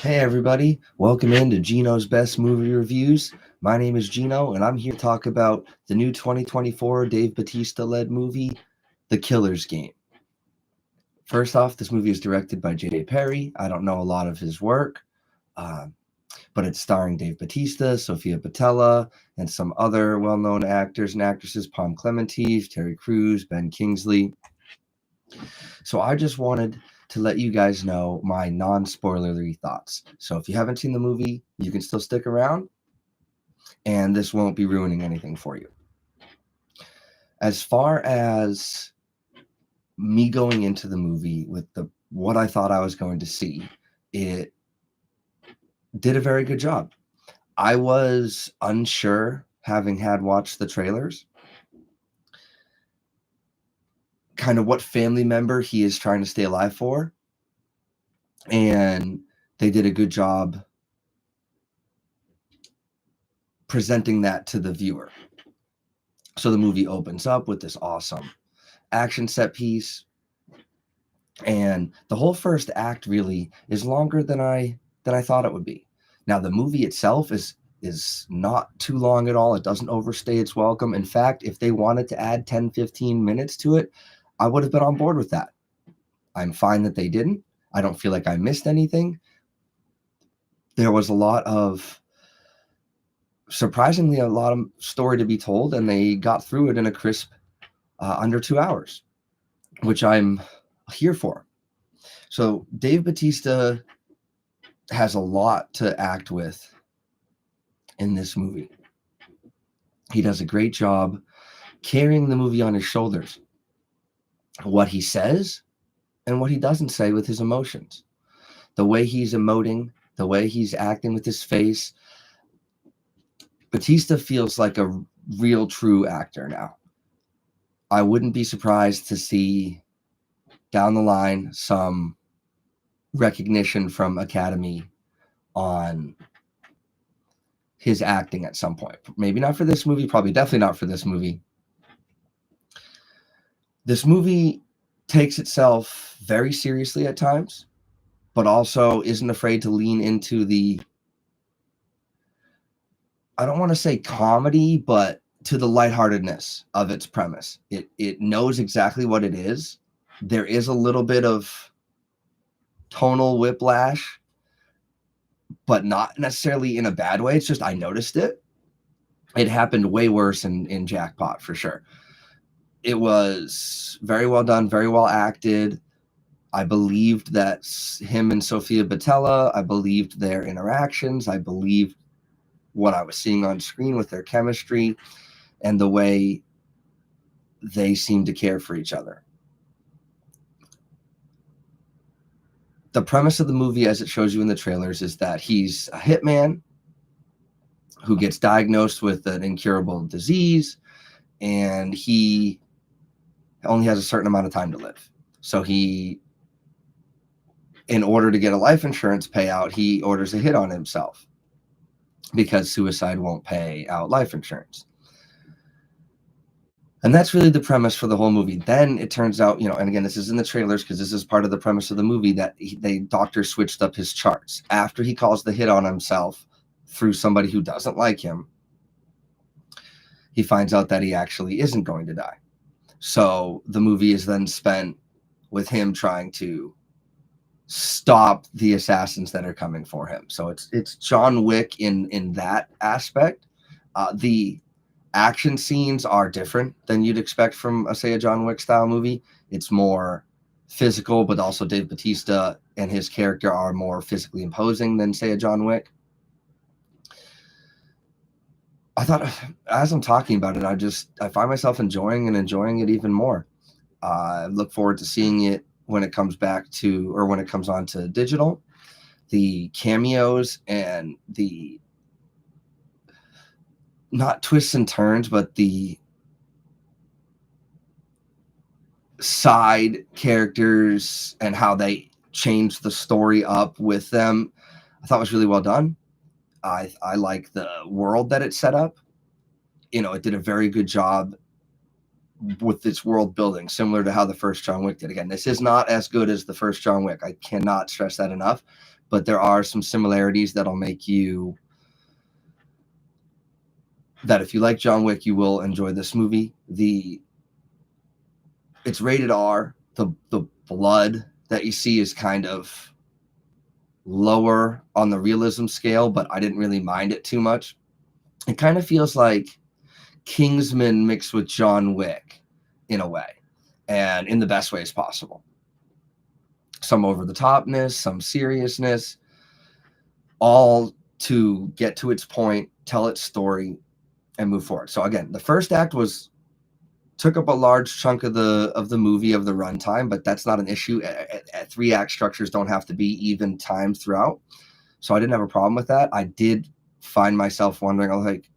Hey everybody, welcome into Gino's Best Movie Reviews. My name is Gino and I'm here to talk about the new 2024 Dave Bautista-led movie, The Killer's Game. First off, this movie is directed by J.A. Perry. I don't know a lot of his work, uh, but it's starring Dave Bautista, Sofia Boutella, and some other well-known actors and actresses, Pom Klementieff, Terry Crews, Ben Kingsley. So I just wanted to let you guys know my non-spoilery thoughts. So if you haven't seen the movie, you can still stick around, and this won't be ruining anything for you. As far as me going into the movie with what I thought I was going to see, it did a very good job. I was unsure, having had watched the trailers, kind of what family member he is trying to stay alive for, and they did a good job presenting that to the viewer. So the movie opens up with this awesome action set piece, and the whole first act really is longer than I thought it would be. Now the movie itself is not too long at all. It doesn't overstay its welcome. In fact, if they wanted to add 10-15 minutes to it, I would have been on board with that. I'm fine that they didn't. I don't feel like I missed anything. There was surprisingly a lot of story to be told, and they got through it in a crisp under 2 hours, which I'm here for. So Dave Bautista has a lot to act with in this movie. He does a great job carrying the movie on his shoulders, what he says and what he doesn't say with his emotions, the way he's emoting, the way he's acting with his face. Bautista feels like a real true actor now. I wouldn't be surprised to see down the line some recognition from Academy on his acting at some point. Maybe not for this movie, probably definitely not for this movie. This movie takes itself very seriously at times, but also isn't afraid to lean into the, I don't want to say comedy, but to the lightheartedness of its premise. It knows exactly what it is. There is a little bit of tonal whiplash, but not necessarily in a bad way. It's just I noticed it. It happened way worse in Jackpot for sure. It was very well done, very well acted. I believed that him and Sofia Boutella, I believed their interactions. I believed what I was seeing on screen with their chemistry and the way they seemed to care for each other. The premise of the movie, as it shows you in the trailers, is that he's a hitman who gets diagnosed with an incurable disease, and he only has a certain amount of time to live. So he, in order to get a life insurance payout, he orders a hit on himself because suicide won't pay out life insurance. And that's really the premise for the whole movie. Then it turns out, and again, this is in the trailers because this is part of the premise of the movie, that doctor switched up his charts. After he calls the hit on himself through somebody who doesn't like him, he finds out that he actually isn't going to die. So the movie is then spent with him trying to stop the assassins that are coming for him. So it's John Wick in that aspect. The action scenes are different than you'd expect from, say, a John Wick style movie. It's more physical, but also Dave Bautista and his character are more physically imposing than, say, a John Wick. I thought, as I'm talking about it, I find myself enjoying it even more. I look forward to seeing it when it comes back to, or when it comes on to digital. The cameos and the, not twists and turns, but the side characters and how they changed the story up with them, I thought was really well done. I like the world that it set up. It did a very good job with its world building, similar to how the first John Wick did. Again, this is not as good as the first John Wick. I cannot stress that enough, but there are some similarities that'll make you, that if you like John Wick, you will enjoy this movie. It's rated R. The blood that you see is kind of lower on the realism scale, but I didn't really mind it too much. It kind of feels like Kingsman mixed with John Wick in a way, and in the best ways possible. Some over the topness, some seriousness, all to get to its point, tell its story, and move forward. So again, the first act took up a large chunk of the movie, of the runtime, but that's not an issue. Three act structures don't have to be even timed throughout, so I didn't have a problem with that. I did find myself wondering, I was like,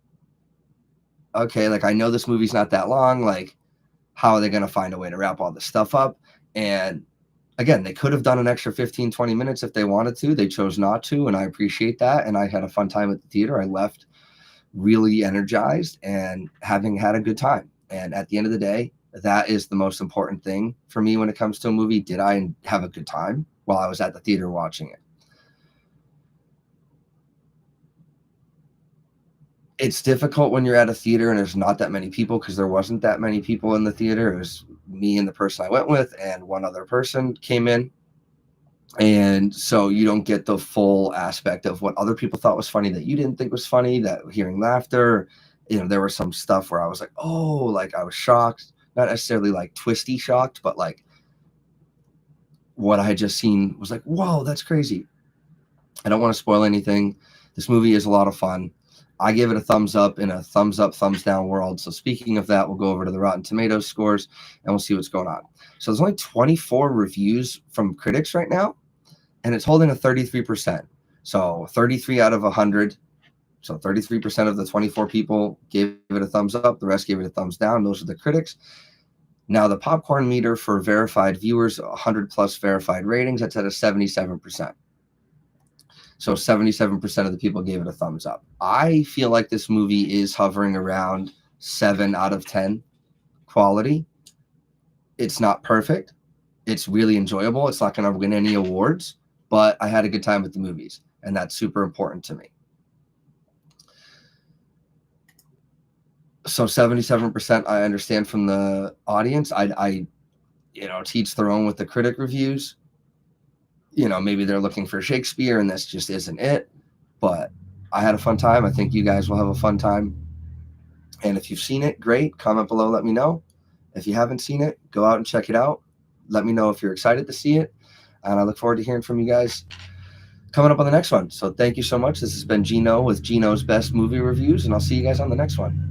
okay, like I know this movie's not that long, like how are they going to find a way to wrap all this stuff up? And again, they could have done an extra 15-20 minutes if they wanted to. They chose not to, and I appreciate that. And I had a fun time at the theater. I left really energized and having had a good time. And at the end of the day, that is the most important thing for me when it comes to a movie. Did I have a good time while I was at the theater watching it? It's difficult when you're at a theater and there's not that many people, because there wasn't that many people in the theater. It was me and the person I went with, and one other person came in. And so you don't get the full aspect of what other people thought was funny that you didn't think was funny, that hearing laughter, there was some stuff where I was like, oh, like I was shocked, not necessarily like twisty shocked, but like what I had just seen was like, whoa, that's crazy. I don't want to spoil anything. This movie is a lot of fun. I give it a thumbs up in a thumbs up, thumbs down world. So speaking of that, we'll go over to the Rotten Tomatoes scores and we'll see what's going on. So there's only 24 reviews from critics right now, and it's holding a 33%. So 33 out of 100. So 33% of the 24 people gave it a thumbs up. The rest gave it a thumbs down. Those are the critics. Now the popcorn meter for verified viewers, 100 plus verified ratings, that's at a 77%. So 77% of the people gave it a thumbs up. I feel like this movie is hovering around 7 out of 10 quality. It's not perfect. It's really enjoyable. It's not going to win any awards, but I had a good time with the movies, and that's super important to me. So 77%, I understand from the audience. I to each their own with the critic reviews. Maybe they're looking for Shakespeare and this just isn't it. But I had a fun time. I think you guys will have a fun time. And if you've seen it, great. Comment below, let me know. If you haven't seen it, go out and check it out. Let me know if you're excited to see it. And I look forward to hearing from you guys coming up on the next one. So thank you so much. This has been Gino with Gino's Best Movie Reviews, and I'll see you guys on the next one.